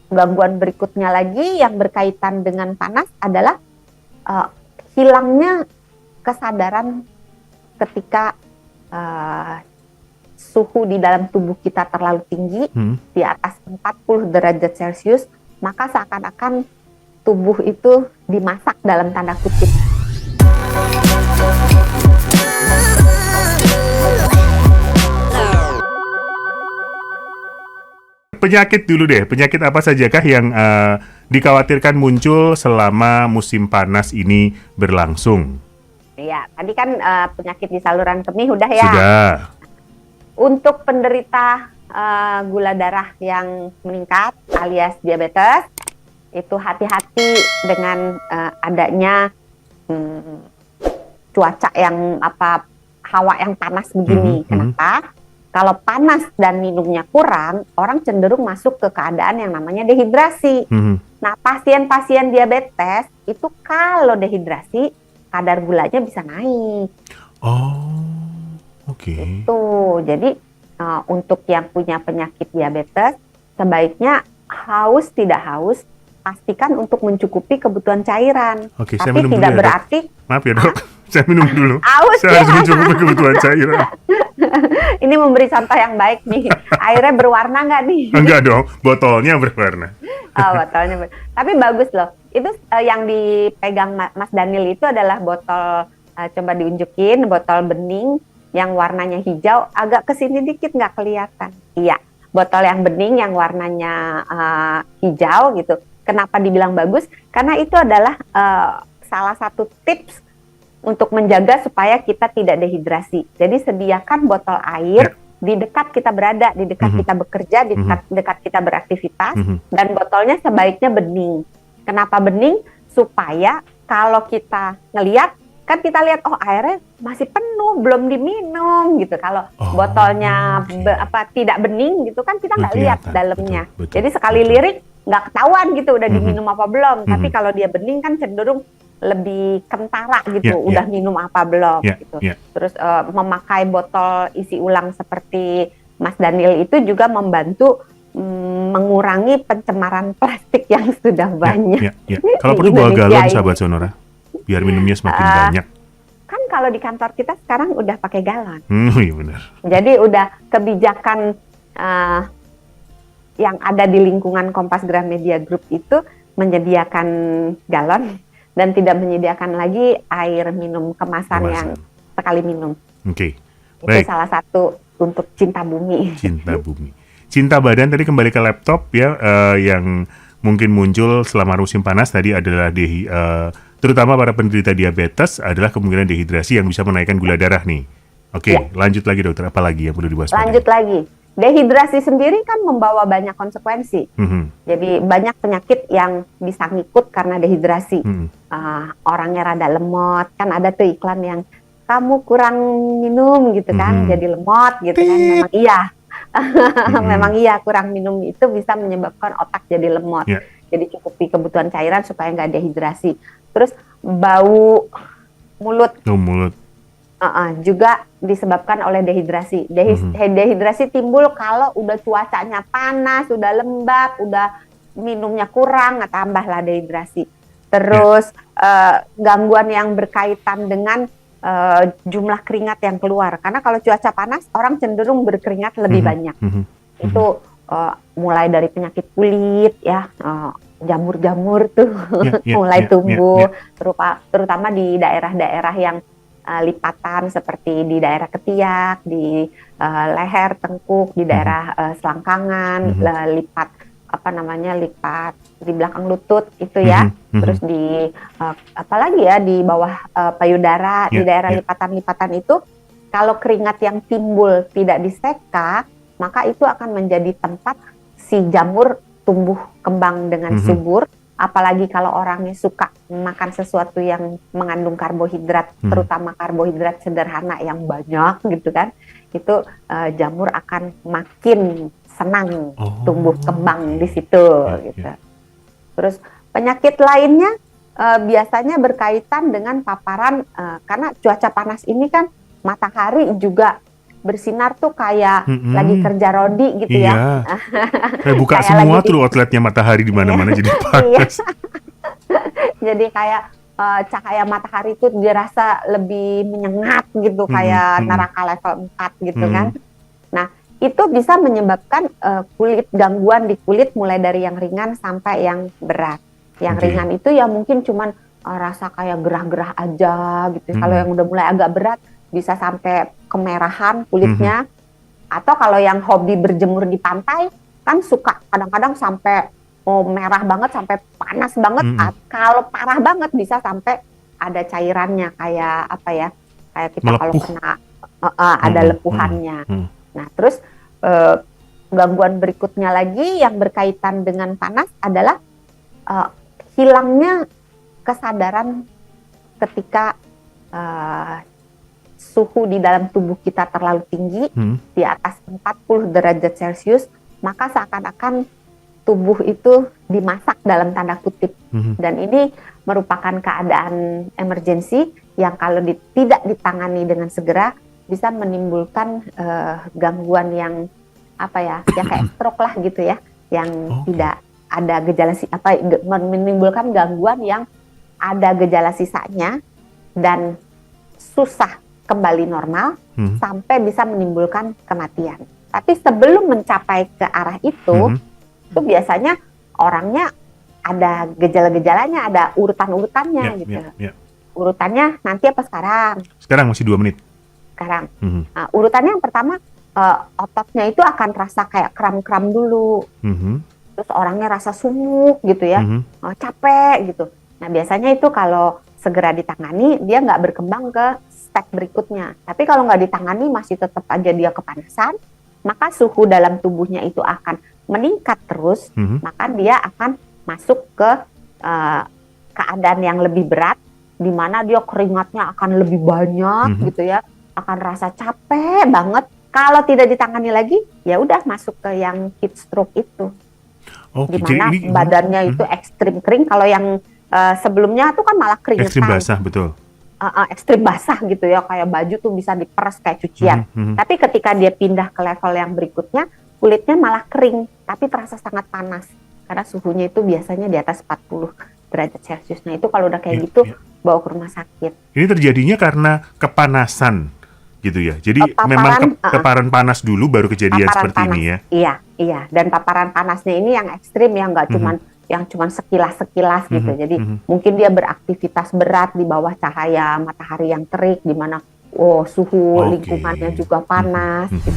gangguan berikutnya lagi yang berkaitan dengan panas adalah hilangnya kesadaran ketika suhu di dalam tubuh kita terlalu tinggi, di atas 40 derajat Celcius, maka seakan-akan tubuh itu dimasak dalam tanda kutip. Penyakit dulu deh, penyakit apa sajakah yang dikhawatirkan muncul selama musim panas ini berlangsung? Ya, tadi kan penyakit di saluran kemih udah ya. Sudah. Untuk penderita gula darah yang meningkat alias diabetes, itu hati-hati dengan adanya cuaca yang hawa yang panas begini. Kenapa? Kalau panas dan minumnya kurang, orang cenderung masuk ke keadaan yang namanya dehidrasi. Nah, pasien-pasien diabetes itu kalau dehidrasi, kadar gulanya bisa naik. Oh, oke. Itu. Jadi untuk yang punya penyakit diabetes, sebaiknya haus tidak haus, pastikan untuk mencukupi kebutuhan cairan. Oke, tapi tidak ya, berarti. Maaf ya dok, saya minum dulu. Haus saya ya. harus mencukupi kebutuhan cairan. Ini memberi contoh yang baik nih. Airnya berwarna nggak nih? Enggak dong, botolnya berwarna. Botolnya tapi bagus loh. Itu yang dipegang Mas Daniel itu adalah botol, coba diunjukin, botol bening yang warnanya hijau, agak kesini dikit nggak kelihatan. Iya, botol yang bening yang warnanya hijau gitu. Kenapa dibilang bagus? Karena itu adalah salah satu tips untuk menjaga supaya kita tidak dehidrasi. Jadi sediakan botol air di dekat kita berada, di dekat kita bekerja, di dekat kita beraktivitas, dan botolnya sebaiknya bening. Kenapa bening? Supaya kalau kita ngelihat, kan kita lihat, oh airnya masih penuh, belum diminum gitu. Kalau botolnya tidak bening gitu kan kita nggak lihat dalamnya. Betul. Jadi sekali lirik nggak ketahuan gitu udah diminum apa belum. Tapi kalau dia bening kan cenderung lebih kentara gitu, udah minum apa belum gitu. Terus memakai botol isi ulang seperti Mas Daniel itu juga membantu mengurangi pencemaran plastik yang sudah banyak. Kalau perlu bawa galon sahabat Sonora, biar minumnya semakin banyak. Kan kalau di kantor kita sekarang udah pakai galon. Iya benar. Jadi udah kebijakan yang ada di lingkungan Kompas Gramedia Group itu menyediakan galon dan tidak menyediakan lagi air minum kemasan yang sekali minum. Oke. Itu salah satu untuk cinta bumi. Cinta bumi. Cinta badan tadi kembali ke laptop ya, yang mungkin muncul selama musim panas tadi adalah terutama para penderita diabetes adalah kemungkinan dehidrasi yang bisa menaikkan gula darah nih. Oke, lanjut lagi dokter, apa lagi yang perlu diwaspadai? Lanjut lagi. Dehidrasi sendiri kan membawa banyak konsekuensi. Jadi banyak penyakit yang bisa ngikut karena dehidrasi. Orangnya rada lemot, kan ada tuh iklan yang kamu kurang minum gitu kan, jadi lemot gitu kan. Memang iya. Memang iya, kurang minum itu bisa menyebabkan otak jadi lemot. Jadi cukupi kebutuhan cairan supaya nggak dehidrasi. Terus bau mulut. Juga disebabkan oleh dehidrasi. Dehidrasi timbul kalau udah cuacanya panas, udah lembab, udah minumnya kurang, tambahlah dehidrasi. Terus gangguan yang berkaitan dengan jumlah keringat yang keluar. Karena kalau cuaca panas, orang cenderung berkeringat lebih banyak. Itu mulai dari penyakit kulit, ya, jamur-jamur tuh mulai tumbuh, terutama di daerah-daerah yang lipatan seperti di daerah ketiak, di leher, tengkuk, di daerah selangkangan, lipat di belakang lutut itu ya. Terus di apalagi ya di bawah payudara, di daerah lipatan-lipatan itu kalau keringat yang timbul tidak diseka, maka itu akan menjadi tempat si jamur tumbuh kembang dengan subur. Apalagi kalau orangnya suka makan sesuatu yang mengandung karbohidrat, terutama karbohidrat sederhana yang banyak gitu kan, itu jamur akan makin senang tumbuh kembang di situ gitu. Terus penyakit lainnya biasanya berkaitan dengan paparan, karena cuaca panas ini kan matahari juga bersinar tuh kayak Mm-mm. lagi kerja rodi gitu ya. Iya. Kayak buka Kayak semua lagi tuh outletnya matahari di mana-mana jadi Iya. panas. Jadi kayak cahaya matahari itu dirasa lebih menyengat gitu, Mm-mm, kayak mm-mm, neraka level 4 gitu kan. mm-mm. Nah, itu bisa menyebabkan kulit gangguan di kulit mulai dari yang ringan sampai yang berat. Yang Oke. ringan itu ya mungkin cuman rasa kayak gerah-gerah aja gitu. Kalau Mm-mm. yang udah mulai agak berat bisa sampai kemerahan Mhm. kulitnya. Atau kalau yang hobi berjemur di pantai kan suka kadang-kadang sampai merah banget, sampai panas banget. Mm-mm. Kalau parah banget bisa sampai ada cairannya kayak apa ya? Kayak kita kalau Melepuh. kena ada Mm-mm, lepuhannya. mm-mm. Nah, terus gangguan berikutnya lagi yang berkaitan dengan panas adalah hilangnya kesadaran ketika suhu di dalam tubuh kita terlalu tinggi, di atas 40 derajat Celcius, maka seakan-akan tubuh itu dimasak dalam tanda kutip. Dan ini merupakan keadaan emergensi yang kalau tidak ditangani dengan segera bisa menimbulkan gangguan yang apa ya, yang kayak stroke lah gitu ya, yang tidak ada gejala menimbulkan gangguan yang ada gejala sisanya dan susah kembali normal sampai bisa menimbulkan kematian. Tapi sebelum mencapai ke arah itu biasanya orangnya ada gejala-gejalanya, ada urutan-urutannya gitu. Urutannya nanti apa sekarang? Sekarang masih 2 menit. Sekarang. Nah, urutannya yang pertama ototnya itu akan rasa kayak kram-kram dulu. Terus orangnya rasa sumuk gitu ya, capek gitu. Nah biasanya itu kalau segera ditangani dia nggak berkembang ke step berikutnya. Tapi kalau nggak ditangani masih tetap aja dia kepanasan, maka suhu dalam tubuhnya itu akan meningkat terus, maka dia akan masuk ke keadaan yang lebih berat, di mana dia keringatnya akan lebih banyak gitu ya, akan rasa capek banget. Kalau tidak ditangani lagi, ya udah masuk ke yang heat stroke itu. Di mana badannya itu ekstrim kering. Kalau yang sebelumnya tuh kan malah keringetan. Ekstrim basah, betul. Ekstrim basah gitu ya, kayak baju tuh bisa diperes kayak cucian. Tapi ketika dia pindah ke level yang berikutnya, kulitnya malah kering, tapi terasa sangat panas. Karena suhunya itu biasanya di atas 40 derajat Celcius. Nah itu kalau udah kayak gitu, bawa ke rumah sakit. Ini terjadinya karena kepanasan gitu ya. Jadi memang paparan panas dulu baru kejadian seperti panas. Ini ya. Iya. Dan paparan panasnya ini yang ekstrim ya, nggak cuman sekilas-sekilas gitu. Jadi mungkin dia beraktivitas berat di bawah cahaya matahari yang terik, di mana suhu lingkungannya juga panas. Gitu.